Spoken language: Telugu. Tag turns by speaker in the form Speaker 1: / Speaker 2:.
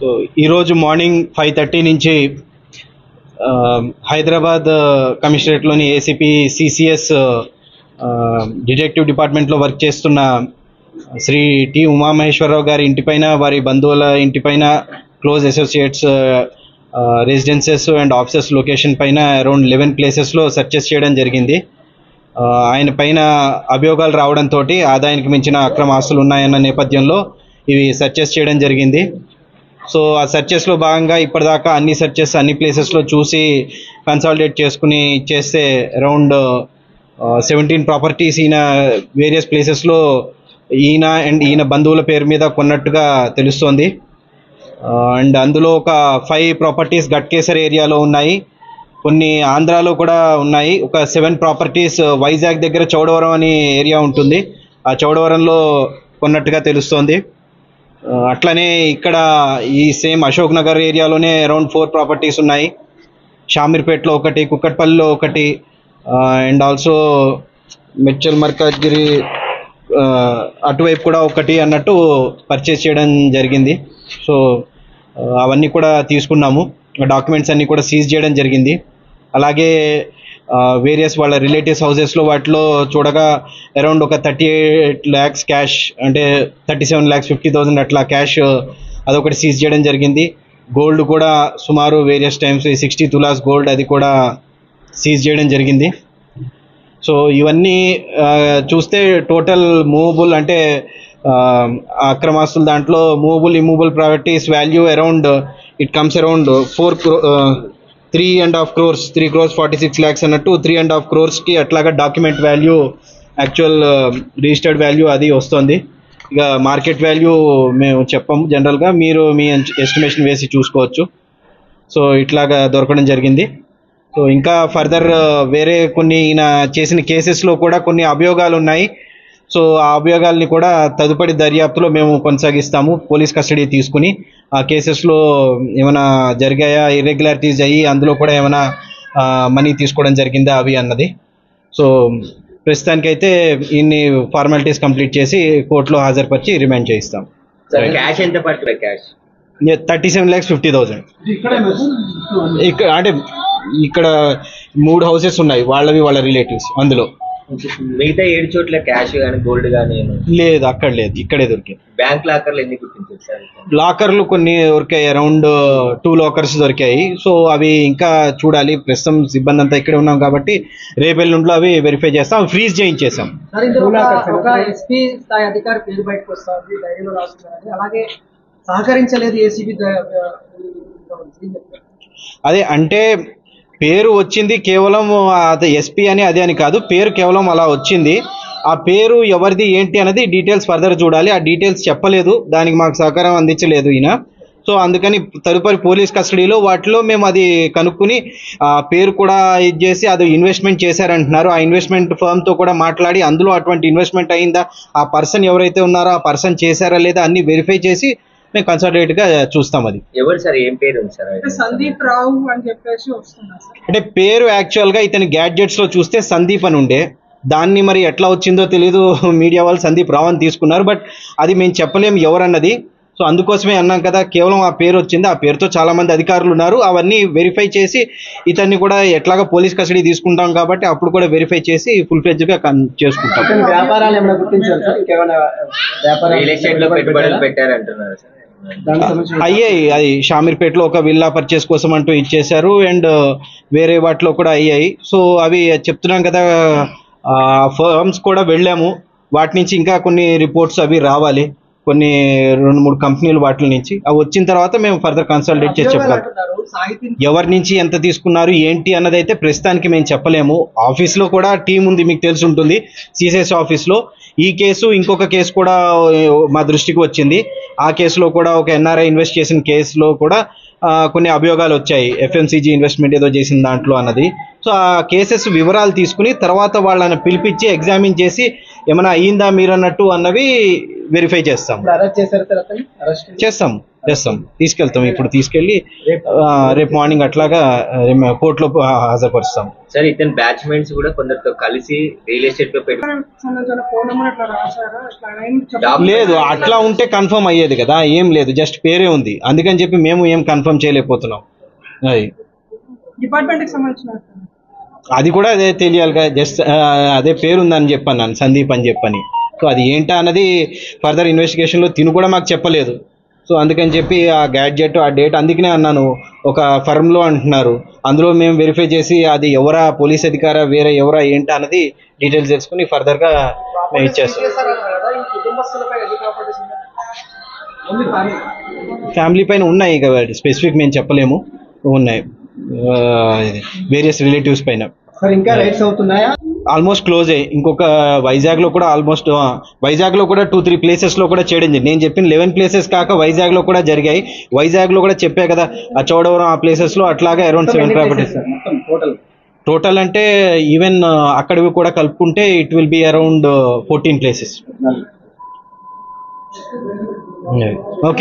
Speaker 1: సో ఈరోజు మార్నింగ్ 5:30 నుంచి హైదరాబాద్ కమిషనరేట్లోని ఏసీపీ సిసిఎస్ డిటెక్టివ్ డిపార్ట్మెంట్లో వర్క్ చేస్తున్న శ్రీ టి ఉమామహేశ్వరరావు గారి ఇంటిపైన, వారి బంధువుల ఇంటిపైన, close associates residences and offices location పైన అరౌండ్ 11 ప్లేసెస్లో సెర్చెస్ చేయడం జరిగింది. ఆయన పైన అభియోగాలు రావడంతో ఆదాయానికి మించిన అక్రమ ఆస్తులు ఉన్నాయన్న నేపథ్యంలో ఇవి సెర్చెస్ చేయడం జరిగింది. సో ఆ సెర్చెస్లో భాగంగా ఇప్పటిదాకా అన్ని సెర్చెస్ అన్ని ప్లేసెస్లో చూసి కన్సాలిడేట్ చేసుకుని చేస్తే అరౌండ్ 17 ప్రాపర్టీస్ ఈయన వేరియస్ ప్లేసెస్లో ఈయన అండ్ ఈయన బంధువుల పేరు మీద కొన్నట్టుగా తెలుస్తోంది. అండ్ అందులో ఒక 5 ప్రాపర్టీస్ గట్కేసర్ ఏరియాలో ఉన్నాయి, కొన్ని ఆంధ్రాలో కూడా ఉన్నాయి. ఒక 7 ప్రాపర్టీస్ వైజాగ్ దగ్గర చౌడవరం అనే ఏరియా ఉంటుంది, ఆ చౌడవరంలో కొన్నట్టుగా తెలుస్తోంది. అట్లనే ఇక్కడ ఈ సేమ్ అశోక్ నగర్ ఏరియాలోనే అరౌండ్ 4 ప్రాపర్టీస్ ఉన్నాయి. షామీర్పేటలో ఒకటి, కుక్కట్పల్లిలో ఒకటి, అండ్ ఆల్సో మెడ్చల్ మర్కాజ్గిరి అటువైపు కూడా ఒకటి అన్నట్టు పర్చేస్ చేయడం జరిగింది. సో అవన్నీ కూడా తీసుకున్నాము, డాక్యుమెంట్స్ అన్నీ కూడా సీజ్ చేయడం జరిగింది. అలాగే వేరియస్ వాళ్ళ రిలేటివ్స్ హౌసెస్లో వాటిలో చూడగా అరౌండ్ ఒక 38 lakhs క్యాష్, అంటే 37,50,000 అట్లా క్యాష్ అదొకటి సీజ్ చేయడం జరిగింది. గోల్డ్ కూడా సుమారు వేరియస్ టైమ్స్ 60 తులాస్ గోల్డ్ అది కూడా సీజ్ చేయడం జరిగింది. సో ఇవన్నీ చూస్తే టోటల్ మూవబుల్ అంటే అక్రమాస్తుల దాంట్లో movable immovable properties value around it comes around 3.5 crores 3 crores 46 lakhs అన్నట్టు 3.5 crores అట్లాగా document value, actual registered value అది వస్తుంది. ఇక మార్కెట్ వాల్యూ మేము చెప్పము, జనరల్గా మీరు మీ ఎస్టిమేషన్ వేసి చూసుకోవచ్చు. సో ఇట్లాగా దొరకడం జరిగింది. సో ఇంకా ఫర్దర్ వేరే కొన్ని ఈయన చేసిన కేసెస్లో కూడా కొన్ని అభియోగాలు ఉన్నాయి. సో ఆ అభియోగాల్ని కూడా తదుపరి దర్యాప్తులో మేము కొనసాగిస్తాము, పోలీస్ కస్టడీ తీసుకుని. ఆ కేసెస్లో ఏమైనా జరిగాయా, ఇర్రెగ్యులారిటీస్ అయ్యి అందులో కూడా ఏమైనా మనీ తీసుకోవడం జరిగిందా అవి అన్నది. సో ప్రస్తుతానికైతే ఇన్ని ఫార్మాలిటీస్ కంప్లీట్ చేసి కోర్టులో హాజరుపరిచి రిమాండ్ చేయిస్తాం. 37,50,000. ఇక్కడ అంటే ఇక్కడ 3 houses ఉన్నాయి, వాళ్ళవి వాళ్ళ రిలేటివ్స్. అందులో
Speaker 2: మిగతా 7 చోట్ల క్యాష్ కానీ గోల్డ్ కానీ
Speaker 1: లేదు, అక్కడ లేదు, ఇక్కడే దొరికాయి.
Speaker 2: బ్యాంక్ లాకర్లు ఎన్ని గుర్తించారు సార్?
Speaker 1: లాకర్లు కొన్ని దొరికాయి, అరౌండ్ 2 లాకర్స్ దొరికాయి. సో అవి ఇంకా చూడాలి, ప్రస్తుతం సిబ్బంది అంతా ఇక్కడే ఉన్నాం కాబట్టి రేపెల్లుండిలో అవి వెరిఫై చేస్తాం, ఫ్రీజ్ చేయించేసాం. అదే అంటే పేరు వచ్చింది కేవలం అది ఎస్పీ అని అదే అని కాదు, పేరు కేవలం అలా వచ్చింది. ఆ పేరు ఎవరిది ఏంటి అనేది డీటెయిల్స్ ఫర్దర్ చూడాలి. ఆ డీటెయిల్స్ చెప్పలేదు, దానికి మాకు సహకారం అందించలేదు ఈయన. సో అందుకని తదుపరి పోలీస్ కస్టడీలో వాటిలో మేము అది కనుక్కుని ఆ పేరు కూడా ఇది చేసి అది ఇన్వెస్ట్మెంట్ చేశారంటున్నారు. ఆ ఇన్వెస్ట్మెంట్ ఫర్మ్తో కూడా మాట్లాడి అందులో అటువంటి ఇన్వెస్ట్మెంట్ అయిందా, ఆ పర్సన్ ఎవరైతే ఉన్నారో ఆ పర్సన్ చేశారా లేదా అన్ని వెరిఫై చేసి మేము కన్సల్టేట్ గా చూస్తాం. అది
Speaker 2: ఎవరు సార్, ఏం పేరు సార్?
Speaker 3: సందీప్ రావు అని చెప్పేసి వస్తున్నారు.
Speaker 1: అంటే పేరు యాక్చువల్ గా ఇతని గ్యాడ్జెట్స్ లో చూస్తే సందీప్ అని ఉండే, దాన్ని మరి ఎట్లా వచ్చిందో తెలీదు, మీడియా వాళ్ళు సందీప్ రావు అని తీసుకున్నారు. బట్ అది మేము చెప్పలేము ఎవరన్నది. సో అందుకోసమే అన్నాం కదా, కేవలం ఆ పేరు వచ్చింది, ఆ పేరుతో చాలా మంది అధికారులు ఉన్నారు, అవన్నీ వెరిఫై చేసి ఇతన్ని కూడా ఎట్లాగా పోలీస్ కస్టడీ తీసుకుంటాం కాబట్టి అప్పుడు కూడా వెరిఫై చేసి ఫుల్ ఫ్లెడ్జ్ గా చేసుకుంటాం.
Speaker 3: వ్యాపారాలు ఏమైనా గుర్తించారు సార్?
Speaker 2: రియల్ ఎస్టేట్ లో పెట్టుబడులు పెట్టారంటున్నారు సార్?
Speaker 1: అయ్యాయి, అది షామీర్పేటలో ఒక విల్లా పర్చేస్ కోసం అంటూ ఇచ్చేశారు, అండ్ వేరే వాటిలో కూడా అయ్యాయి. సో అవి చెప్తున్నాం కదా, ఫర్మ్స్ కూడా వెళ్ళాము, వాటి నుంచి ఇంకా కొన్ని రిపోర్ట్స్ అవి రావాలి, కొన్ని 2-3 కంపెనీలు వాటి నుంచి. అవి వచ్చిన తర్వాత మేము ఫర్దర్ కన్సల్టేట్ చేసి చెప్పగలం. ఎవరి నుంచి ఎంత తీసుకున్నారు ఏంటి అన్నది అయితే ప్రస్తుతానికి మేము చెప్పలేము. ఆఫీస్లో కూడా టీం ఉంది, మీకు తెలిసి ఉంటుంది, సిసిఎస్ ఆఫీస్లో. ఈ కేసు ఇంకొక కేసు కూడా మా దృష్టికి వచ్చింది. ఆ కేసులో కూడా ఒక ఎన్ఆర్ఐ ఇన్వెస్ట్ చేసిన కేసులో కూడా కొన్ని అభియోగాలు వచ్చాయి, ఎఫ్ఎంసీజీ ఇన్వెస్ట్మెంట్ ఏదో చేసిన దాంట్లో అన్నది. సో ఆ కేసెస్ వివరాలు తీసుకుని తర్వాత వాళ్ళని పిలిపించి ఎగ్జామిన్ చేసి ఏమైనా అయ్యిందా మీరు అన్నట్టు అన్నవి వెరిఫై చేస్తాం.
Speaker 3: అరెస్ట్ చేశారు సార్?
Speaker 1: చేస్తాం. చేస్తాం, తీసుకెళ్తాం. ఇప్పుడు తీసుకెళ్ళి రేపు మార్నింగ్ అట్లాగా కోర్టులో హాజరుపరుస్తాం.
Speaker 2: సార్ ఇతను బ్యాచ్మెంట్స్ కూడా కొందరితో కలిసి రియల్ ఎస్టేట్ లో పెట్టి
Speaker 3: సంబంధించిన ఫోన్ నెంబర్ అట్లా రాశారా? ఇట్లా ఏం చెప్పలేదు.
Speaker 1: లేదు, అట్లా ఉంటే కన్ఫర్మ్ అయ్యేది కదా, ఏం లేదు, జస్ట్ పేరే ఉంది. అందుకని చెప్పి మేము ఏం కన్ఫర్మ్ చేయలేకపోతున్నాం. అది
Speaker 3: డిపార్ట్మెంట్ కి సంబంధించిన
Speaker 1: అది కూడా అదే తెలియాలి కదా, జస్ట్ అదే పేరు ఉందని చెప్పాను నేను, సందీప్ అని చెప్పని. సో అది ఏంటా అన్నది ఫర్దర్ ఇన్వెస్టిగేషన్లో తిను కూడా మాకు చెప్పలేదు. సో అందుకని చెప్పి ఆ గ్యాడ్జెట్ ఆ డేట్ అందుకనే అన్నాను, ఒక ఫర్మ్లో అంటున్నారు, అందులో మేము వెరిఫై చేసి అది ఎవరా పోలీస్ అధికారా వేరే ఎవరా ఏంటా అన్నది డీటెయిల్స్ తెలుసుకుని ఫర్దర్గా మేము ఇచ్చేస్తాం. ఫ్యామిలీ పైన ఉన్నాయి కాబట్టి స్పెసిఫిక్ మేము చెప్పలేము, ఉన్నాయి వేరియస్ రిలేటివ్స్ పైన.
Speaker 3: ఇంకా రైట్స్ అవుతున్నాయా?
Speaker 1: ఆల్మోస్ట్ క్లోజ్ అయ్యి ఇంకొక వైజాగ్లో కూడా వైజాగ్లో కూడా 2-3 ప్లేసెస్లో కూడా చేయడం జరిగింది. నేను చెప్పిన 11 ప్లేసెస్ కాక వైజాగ్లో కూడా జరిగాయి. వైజాగ్లో కూడా చెప్పా కదా, ఆ చౌడవరం ఆ ప్లేసెస్లో అట్లాగా అరౌండ్ 7 ప్రాపర్టీస్ టోటల్. అంటే ఈవెన్ అక్కడివి కూడా కలుపుకుంటే it will be around 14 places. Okay.